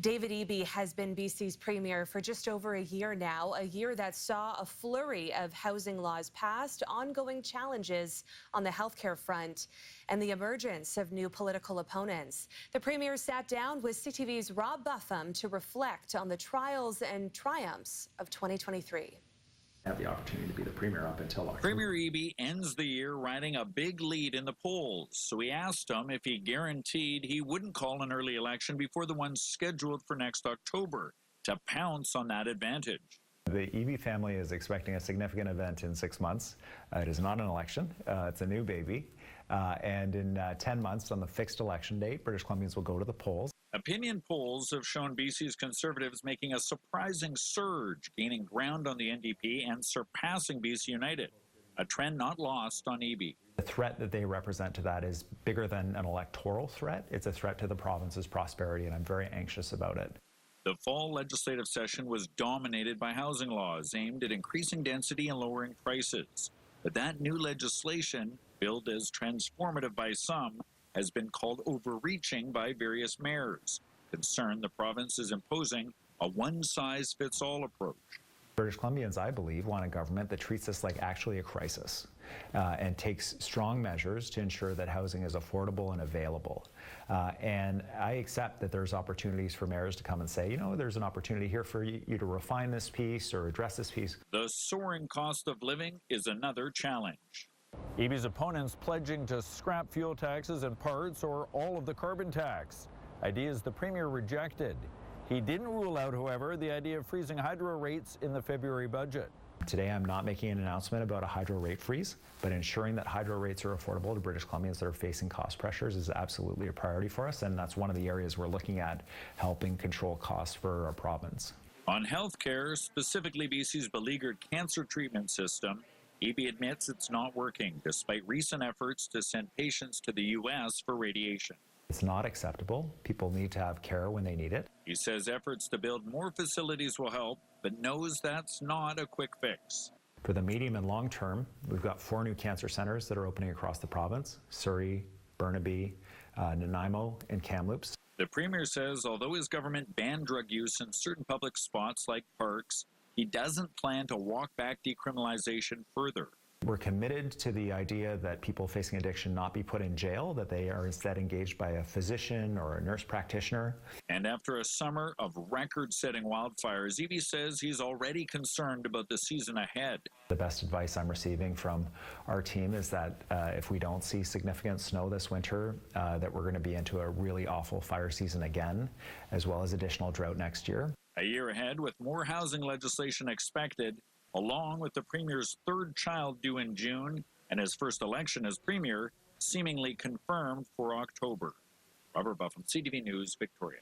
David Eby has been BC's premier for just over a year now, a year that saw a flurry of housing laws passed, ongoing challenges on the healthcare front, and the emergence of new political opponents. The premier sat down with CTV's Rob Buffum to reflect on the trials and triumphs of 2023. Have the opportunity to be the premier up until October. Premier Eby ends the year riding a big lead in the polls, so we asked him if he guaranteed he wouldn't call an early election before the one scheduled for next October to pounce on that advantage. The Eby family is expecting a significant event in 6 months. It is not an election. It's a new baby. And in 10 months, on the fixed election date, British Columbians will go to the polls. Opinion polls have shown BC's Conservatives making a surprising surge, gaining ground on the NDP and surpassing BC United, a trend not lost on Eby. The threat that they represent to that is bigger than an electoral threat. It's a threat to the province's prosperity, and I'm very anxious about it. The fall legislative session was dominated by housing laws aimed at increasing density and lowering prices. But that new legislation, billed as transformative by some, has been called overreaching by various mayors, concerned the province is imposing a one-size-fits-all approach. British Columbians, I believe, want a government that treats this like actually a crisis and takes strong measures to ensure that housing is affordable and available. And I accept that there's opportunities for mayors to come and say, you know, there's an opportunity here for you to refine this piece or address this piece. The soaring cost of living is another challenge. Eby's opponents pledging to scrap fuel taxes in parts or all of the carbon tax. Ideas the premier rejected. He didn't rule out, however, the idea of freezing hydro rates in the February budget. Today, I'm not making an announcement about a hydro rate freeze, but ensuring that hydro rates are affordable to British Columbians that are facing cost pressures is absolutely a priority for us, and that's one of the areas we're looking at helping control costs for our province. On health care, specifically BC's beleaguered cancer treatment system, Eby admits it's not working, despite recent efforts to send patients to the U.S. for radiation. It's not acceptable. People need to have care when they need it. He says efforts to build more facilities will help, but knows that's not a quick fix. For the medium and long term, we've got 4 new cancer centers that are opening across the province: Surrey, Burnaby, Nanaimo, and Kamloops. The premier says although his government banned drug use in certain public spots like parks, he doesn't plan to walk back decriminalization further. We're committed to the idea that people facing addiction not be put in jail, that they are instead engaged by a physician or a nurse practitioner. And after a summer of record-setting wildfires, Eby says he's already concerned about the season ahead. The best advice I'm receiving from our team is that if we don't see significant snow this winter, that we're going to be into a really awful fire season again, as well as additional drought next year. A year ahead with more housing legislation expected, along with the premier's 3rd child due in June and his first election as premier seemingly confirmed for October. Robert Buffum, CTV News, Victoria.